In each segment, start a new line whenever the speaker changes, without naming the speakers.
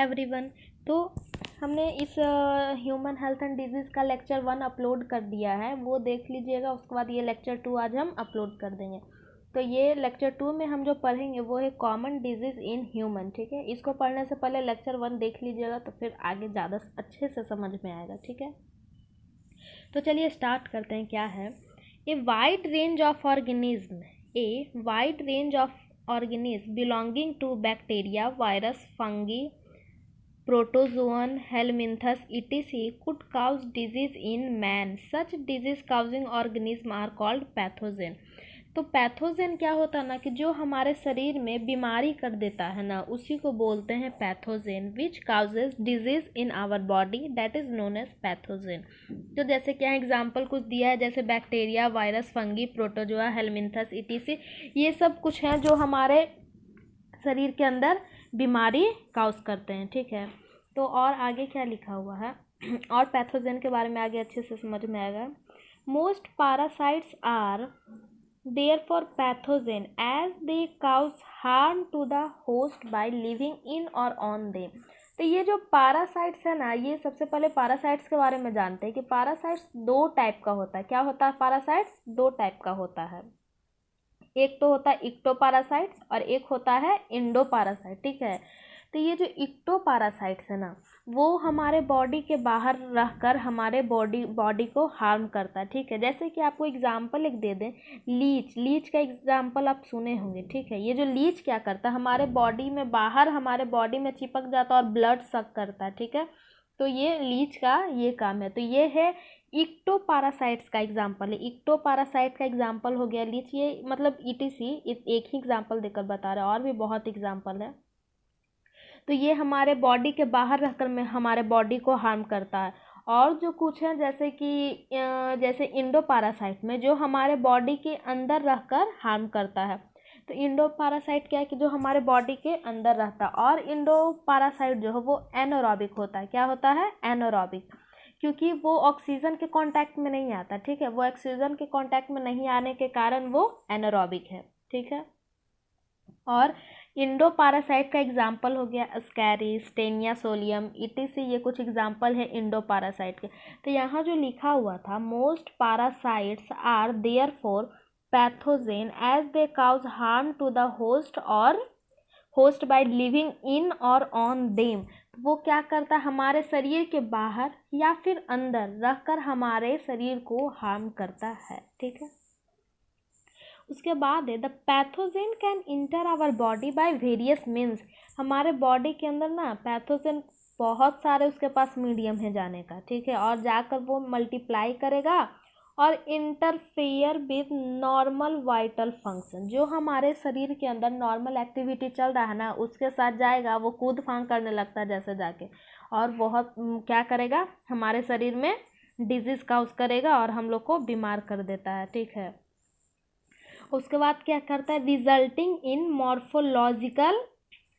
Everyone. तो हमने इस ह्यूमन हेल्थ एंड डिजीज़ का लेक्चर 1 अपलोड कर दिया है, वो देख लीजिएगा। उसके बाद ये लेक्चर 2 आज हम अपलोड कर देंगे। तो ये लेक्चर 2 में हम जो पढ़ेंगे वो है कॉमन डिजीज़ इन ह्यूमन, ठीक है। इसको पढ़ने से पहले लेक्चर 1 देख लीजिएगा, तो फिर आगे ज़्यादा अच्छे से समझ में आएगा, ठीक है। तो चलिए स्टार्ट करते हैं। क्या है? A wide range of organism, a wide range of organisms belonging to bacteria, virus, fungi, protozoan, helminths, etc. could cause disease in man. Such disease-causing organisms are called pathogen. तो पैथोजन क्या होता है ना, कि जो हमारे शरीर में बीमारी कर देता है ना, उसी को बोलते हैं pathogen, which causes disease in our body, that is known as pathogen. तो जैसे क्या एग्जांपल कुछ दिया है, जैसे bacteria, virus, fungi, protozoa, helminths, etc, ये सब कुछ हैं जो हमारे शरीर के अंदर बीमारी काउज करते हैं, ठीक है। तो और आगे क्या लिखा हुआ है और पैथोजन के बारे में आगे अच्छे से समझ में आएगा। Most parasites are therefore pathogen as they cause harm to the host by living in or on them। तो ये जो पैरासाइट्स है ना, ये सबसे पहले पैरासाइट्स के बारे में जानते हैं कि पैरासाइट्स दो टाइप का होता है। क्या होता है? पैरासाइट्स दो टाइप का होता है। एक तो होता है इक्टोपैरासाइट्स और एक होता है इंडोपैरासाइट, ठीक है। तो ये जो इक्टोपैरासाइट्स है ना, वो हमारे बॉडी के बाहर रहकर हमारे बॉडी को हार्म करता है, ठीक है। जैसे कि आपको एग्जांपल एक दे दें, लीच का एग्जांपल आप सुने होंगे, ठीक है। ये जो लीच क्या करता है, हमारे बॉडी में बाहर हमारे बॉडी में चिपक जाता है और ब्लड सक करता है, ठीक है। तो ये लीच का ये काम है। तो ये है इक्टोपैरासाइट्स का एग्जाम्पल है। इक्टोपैरासाइट का एग्जाम्पल हो गया लीच। ये मतलब ईटीसी एक ही एग्जाम्पल देकर बता रहे हैं, और भी बहुत एग्जाम्पल है। तो ये हमारे बॉडी के बाहर रहकर में हमारे बॉडी को हार्म करता है। और जो कुछ है जैसे कि जैसे इंडोपैरासाइट में जो हमारे बॉडी के अंदर रहकर हार्म करता है। तो इंडोपैरासाइट क्या है कि जो हमारे बॉडी के अंदर रहता है। और इंडोपैरासाइट जो है वो एनारोबिक होता है। क्या होता है? एनारोबिक, क्योंकि वो ऑक्सीजन के कांटेक्ट में नहीं आता, ठीक है। वो ऑक्सीजन के कांटेक्ट में नहीं आने के कारण वो एनारोबिक है, ठीक है। और इंडोपैरासाइट का एग्जाम्पल हो गया स्कैरिस, टेनिया सोलियम, इटीसी, ये कुछ एग्जाम्पल है इंडोपैरासाइट के। तो यहाँ जो लिखा हुआ था, most parasites are therefore pathogen as they cause harm to the host और host by living in or on them. वो क्या करता है? हमारे शरीर के बाहर या फिर अंदर रहकर हमारे शरीर को हार्म करता है, ठीक है। उसके बाद है the pathogen can enter our body by various means. हमारे बॉडी के अंदर ना पैथोजेन बहुत सारे उसके पास मीडियम है जाने का, ठीक है। और जाकर वो मल्टीप्लाई करेगा और interfere with normal vital function. जो हमारे शरीर के अंदर नॉर्मल एक्टिविटी चल रहा है ना, उसके साथ जाएगा, वो कूद फांग करने लगता है जैसे जाके, और बहुत क्या करेगा? हमारे शरीर में डिजीज काउज करेगा और हम लोग को बीमार कर देता है, ठीक है। उसके बाद क्या करता है? Resulting in morphological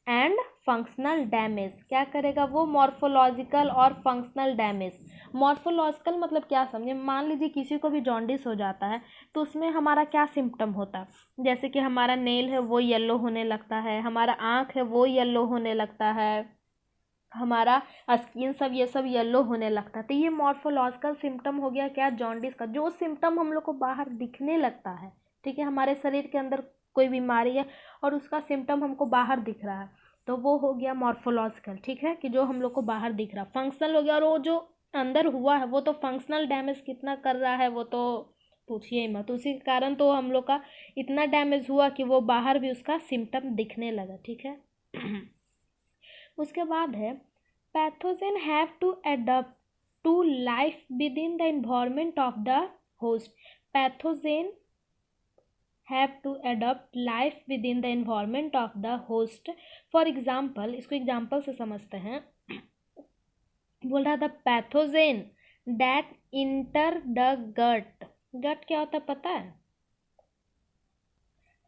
and functional damage. क्या करेगा वो? मॉर्फोलॉजिकल और फंक्शनल डैमेज। मॉर्फोलॉजिकल मतलब क्या समझे? मान लीजिए किसी को भी जॉन्डिस हो जाता है, तो उसमें हमारा क्या सिम्टम होता है? जैसे कि हमारा नेल है वो येलो होने लगता है, हमारा आँख है वो येलो होने लगता है, हमारा स्किन सब ये सब येलो होने लगता है। तो ये मॉर्फोलॉजिकल सिम्टम हो गया क्या? जॉन्डिस का। जो सिम्टम हम लोग को बाहर दिखने लगता है, ठीक है। हमारे शरीर के अंदर कोई बीमारी है और उसका सिम्टम हमको बाहर दिख रहा है, तो वो हो गया मॉर्फोलॉजिकल, ठीक है, कि जो हम लोग को बाहर दिख रहा है। फंक्शनल हो गया, और वो जो अंदर हुआ है वो तो फंक्शनल डैमेज कितना कर रहा है वो तो पूछिए ही मत। उसी के कारण तो हम लोग का इतना डैमेज हुआ कि वो बाहर भी उसका सिम्टम दिखने लगा, ठीक है। उसके बाद है pathogen have to adopt to life within the environment of the host. Pathogen have to adopt life within the environment of the host। for example, इसको एग्जाम्पल से समझते हैं। बोल रहा था pathogen that enter the gut। गट क्या होता है पता है?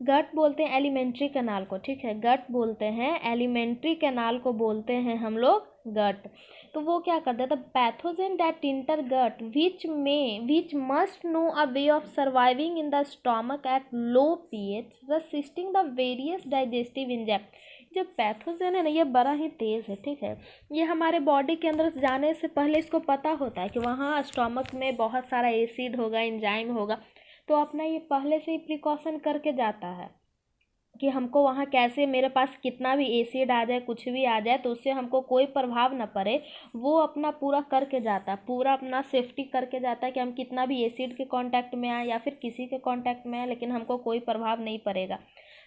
गट बोलते हैं एलिमेंट्री कैनाल को, ठीक है। गट बोलते हैं एलिमेंट्री कैनाल को, बोलते हैं हम लोग गट। तो वो क्या करता है? The pathogen that enter gut which must know a way of surviving in the stomach at low pH, resisting the various digestive enzyme. जो पैथोजन है ना ये बड़ा ही तेज़ है, ठीक है। ये हमारे बॉडी के अंदर जाने से पहले इसको पता होता है कि वहाँ स्टोमक में बहुत सारा एसिड होगा, एंजाइम होगा, तो अपना ये पहले से ही प्रिकॉशन करके जाता है कि हमको वहाँ कैसे, मेरे पास कितना भी एसिड आ जाए, कुछ भी आ जाए, तो उससे हमको कोई प्रभाव ना पड़े, वो अपना पूरा करके जाता है, पूरा अपना सेफ्टी करके जाता है कि हम कितना भी एसिड के कांटेक्ट में आए या फिर किसी के कांटेक्ट में आए, लेकिन हमको कोई प्रभाव नहीं पड़ेगा।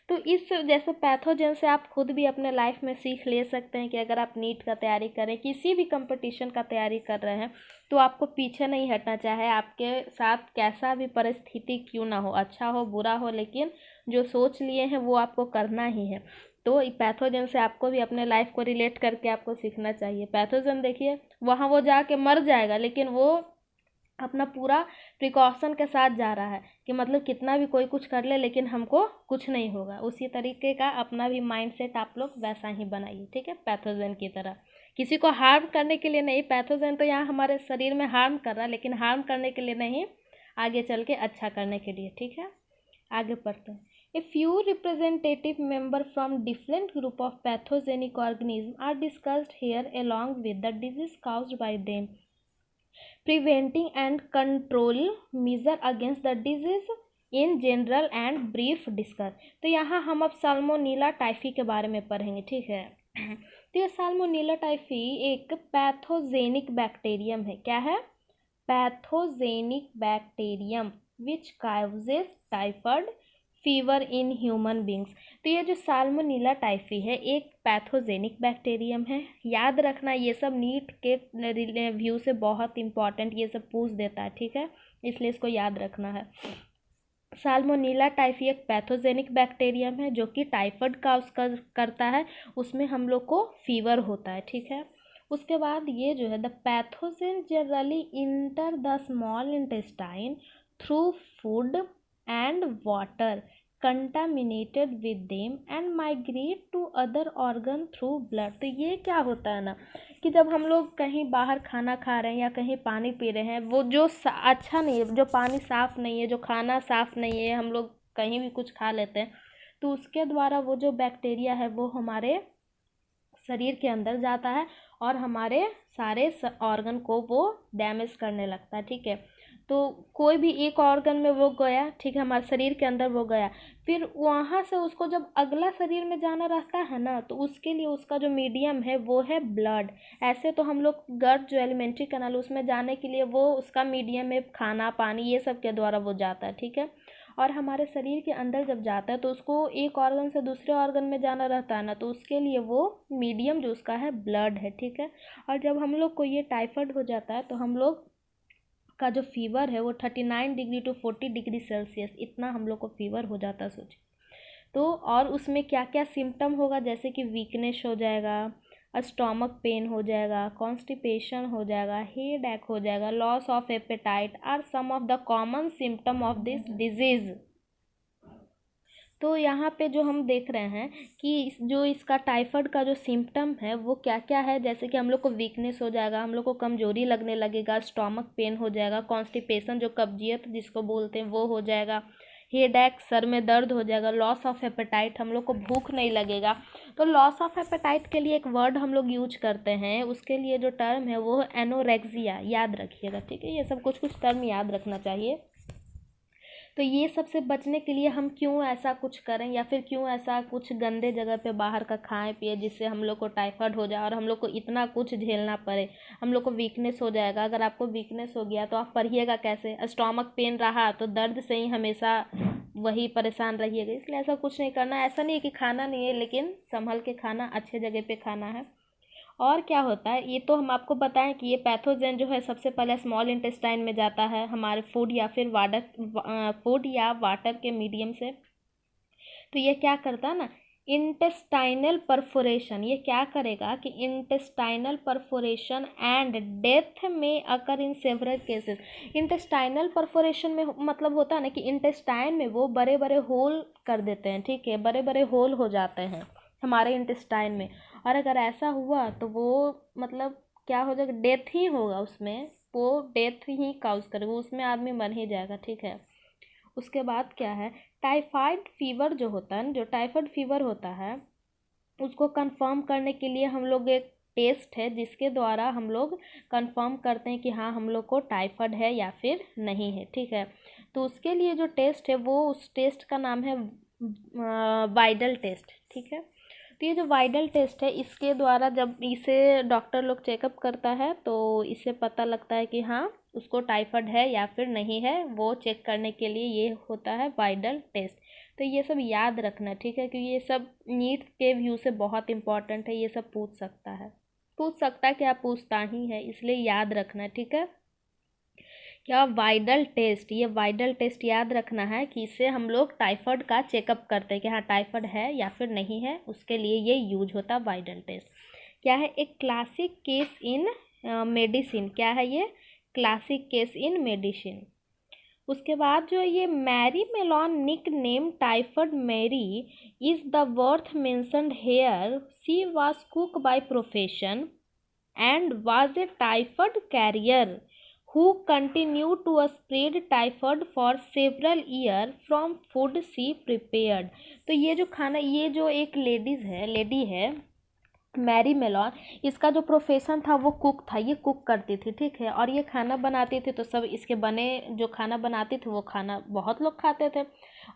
तो इस जैसे पैथोजन से आप खुद भी अपने लाइफ में सीख ले सकते हैं कि अगर आप नीट का तैयारी करें, किसी भी कंपटीशन का तैयारी कर रहे हैं, तो आपको पीछे नहीं हटना, चाहे आपके साथ कैसा भी परिस्थिति क्यों ना हो, अच्छा हो बुरा हो, लेकिन जो सोच लिए हैं वो आपको करना ही है। तो पैथोजन से आपको भी अपने लाइफ को रिलेट करके आपको सीखना चाहिए। पैथोजन देखिए वहाँ वो जाके मर जाएगा, लेकिन वो अपना पूरा प्रिकॉशन के साथ जा रहा है कि मतलब कितना भी कोई कुछ कर ले लेकिन हमको कुछ नहीं होगा। उसी तरीके का अपना भी माइंडसेट आप लोग वैसा ही बनाइए, ठीक है, पैथोजन की तरह। किसी को हार्म करने के लिए नहीं, पैथोजन तो यहाँ हमारे शरीर में हार्म कर रहा है, लेकिन हार्म करने के लिए नहीं, आगे चल के अच्छा करने के लिए, ठीक है। आगे पढ़ते हैं। A few representative members from different group of pathogenic organisms are discussed here along with the disease caused by them, preventing and control measure against the disease in general and brief discuss। तो यहाँ हम अब salmonella typhi के बारे में पढ़ेंगे, ठीक है। तो ये साल्मोनेला टाइफी एक पैथोजेनिक बैक्टीरियम है। क्या है? Pathogenic bacterium which causes typhoid fever in human beings. तो ये जो साल्मोनेला टाइफी है एक पैथोजेनिक बैक्टीरियम है। याद रखना ये सब नीट के व्यू से बहुत इंपॉर्टेंट, ये सब पूछ देता है, ठीक है, इसलिए इसको याद रखना है। साल्मोनेला टाइफी एक पैथोजेनिक बैक्टीरियम है जो कि टाइफाइड काउज करता है, उसमें हम लोग को फीवर होता है, ठीक है। उसके बाद ये जो है the pathogen generally enter the small intestine through food and water contaminated with them and migrate to other organ through blood। तो ये क्या होता है ना कि जब हम लोग कहीं बाहर खाना खा रहे हैं या कहीं पानी पी रहे हैं, वो जो अच्छा नहीं है, जो पानी साफ़ नहीं है, जो खाना साफ़ नहीं है, हम लोग कहीं भी कुछ खा लेते हैं, तो उसके द्वारा वो जो बैक्टीरिया है वो हमारे शरीर के अंदर जाता है और हमारे सारे ऑर्गन को वो डैमेज करने लगता है, ठीक है। तो कोई भी एक ऑर्गन में वो गया, ठीक है, हमारे शरीर के अंदर वो गया, फिर वहाँ से उसको जब अगला शरीर में जाना रहता है ना, तो उसके लिए उसका जो मीडियम है वो है ब्लड। ऐसे तो हम लोग गट जो एलिमेंट्री कैनाल उसमें जाने के लिए वो उसका मीडियम है खाना पानी ये सब के द्वारा वो जाता है, ठीक है। और हमारे शरीर के अंदर जब जाता है तो उसको एक ऑर्गन से दूसरे ऑर्गन में जाना रहता है ना, तो उसके लिए वो मीडियम जो उसका है ब्लड है, ठीक है। और जब हम लोग को ये टाइफाइड हो जाता है तो हम लोग का जो फीवर है वो 39 डिग्री टू 40 डिग्री सेल्सियस इतना हम लोग को फीवर हो जाता है, सोचिए। तो और उसमें क्या क्या सिम्टम होगा, जैसे कि वीकनेस हो जाएगा, स्टोमक पेन हो जाएगा, कॉन्स्टिपेशन हो जाएगा, हेड एक हो जाएगा, loss of appetite or some of the common symptom of this disease. तो यहाँ पे जो हम देख रहे हैं कि जो इसका टाइफाइड का जो सिम्टम है वो क्या क्या है, जैसे कि हम लोग को वीकनेस हो जाएगा, हम लोग को कमजोरी लगने लगेगा, स्टोमक पेन हो जाएगा, कॉन्स्टिपेशन जो कब्जियत जिसको बोलते हैं वो हो जाएगा, हेडेक सर में दर्द हो जाएगा, लॉस ऑफ एपेटाइट हम लोग को भूख नहीं लगेगा। तो लॉस ऑफ एपेटाइट के लिए एक वर्ड हम लोग यूज करते हैं, उसके लिए जो टर्म है वो एनोरेक्सिया, याद रखिएगा, ठीक है। ये सब कुछ कुछ टर्म याद रखना चाहिए। तो ये सब से बचने के लिए हम क्यों ऐसा कुछ करें या फिर क्यों ऐसा कुछ गंदे जगह पे बाहर का खाएं पिए जिससे हम लोग को टाइफाइड हो जाए और हम लोग को इतना कुछ झेलना पड़े, हम लोग को वीकनेस हो जाएगा। अगर आपको वीकनेस हो गया तो आप पढ़िएगा कैसे, स्टोमक पेन रहा तो दर्द से ही हमेशा वही परेशान रहिएगा। इसलिए ऐसा कुछ नहीं करना। ऐसा नहीं है कि खाना नहीं है, लेकिन संभल के खाना, अच्छे जगह पे खाना है। और क्या होता है ये तो हम आपको बताएं कि ये पैथोजन जो है सबसे पहले स्मॉल इंटेस्टाइन में जाता है हमारे फूड या फिर वाटर के मीडियम से। तो ये क्या करता है ना, इंटेस्टाइनल परफोरेशन, ये क्या करेगा कि इंटेस्टाइनल परफोरेशन एंड डेथ में occur in several cases. Intestinal perforation में मतलब होता है ना कि इंटेस्टाइन में वो बड़े बड़े होल कर देते हैं, ठीक है, बड़े बड़े होल हो जाते हैं हमारे इंटेस्टाइन में। और अगर ऐसा हुआ तो वो मतलब क्या हो जाएगा, डेथ ही होगा उसमें, वो डेथ ही काउज करेगा, उसमें आदमी मर ही जाएगा, ठीक है। उसके बाद क्या है, टाइफाइड फीवर जो होता है, जो टाइफाइड फीवर होता है उसको कंफर्म करने के लिए हम लोग एक टेस्ट है जिसके द्वारा हम लोग कंफर्म करते हैं कि हाँ हम लोग को टाइफाइड है या फिर नहीं है, ठीक है। तो उसके लिए जो टेस्ट है वो उस टेस्ट का नाम है वाइडल टेस्ट, ठीक है। तो ये जो वाइडल टेस्ट है इसके द्वारा जब इसे डॉक्टर लोग चेकअप करता है तो इससे पता लगता है कि हाँ उसको टाइफाइड है या फिर नहीं है, वो चेक करने के लिए ये होता है वाइडल टेस्ट। तो ये सब याद रखना, ठीक है, क्योंकि ये सब नीट के व्यू से बहुत इंपॉर्टेंट है, ये सब पूछ सकता है क्या पूछता ही है, इसलिए याद रखना, ठीक है। क्या वाइडल टेस्ट, ये वाइडल टेस्ट याद रखना है कि इससे हम लोग टाइफाइड का चेकअप करते हैं कि हाँ टाइफाइड है या फिर नहीं है, उसके लिए ये यूज होता है वाइडल टेस्ट। क्या है, एक क्लासिक केस इन मेडिसिन, क्या है ये क्लासिक केस इन मेडिसिन। उसके बाद जो ये Mary Mallon nickname typhoid Mary is the worth mentioned here, she was cook by profession and was a typhoid carrier who continued to spread typhoid for several years from food she prepared। तो ये जो खाना, ये जो एक lady है Mary melon, इसका जो प्रोफेशन था वो कुक था, ये कुक करती थी, ठीक है, और ये खाना बनाती थी तो सब इसके बने जो खाना बनाती थी वो खाना बहुत लोग खाते थे।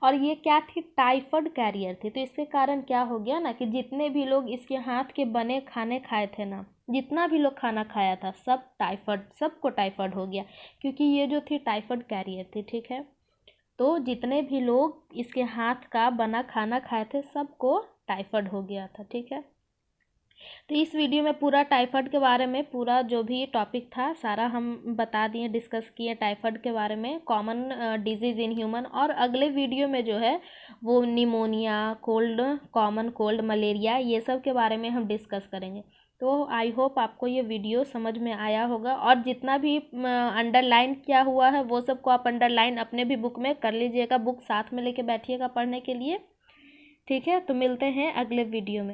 और ये क्या थी, टाइफाइड कैरियर थी। तो इसके कारण क्या हो गया ना कि जितने भी लोग इसके हाथ के बने खाने खाए थे ना, जितना भी लोग खाना खाया था सब सबको टाइफाइड हो गया, क्योंकि ये जो थी टाइफाइड कैरियर थी, ठीक है। तो जितने भी लोग इसके हाथ का बना खाना खाए थे सबको टाइफाइड हो गया था, ठीक है। तो इस वीडियो में पूरा टाइफाइड के बारे में पूरा जो भी टॉपिक था सारा हम बता दिए, डिस्कस किए टाइफाइड के बारे में, कॉमन डिजीज़ इन ह्यूमन। और अगले वीडियो में जो है वो pneumonia, cold, common cold, malaria, ये सब के बारे में हम डिस्कस करेंगे। तो आई होप आपको ये वीडियो समझ में आया होगा, और जितना भी अंडरलाइन किया हुआ है वो सबको आप अंडरलाइन अपने भी बुक में कर लीजिएगा, बुक साथ में लेके बैठिएगा पढ़ने के लिए, ठीक है। तो मिलते हैं अगले वीडियो में।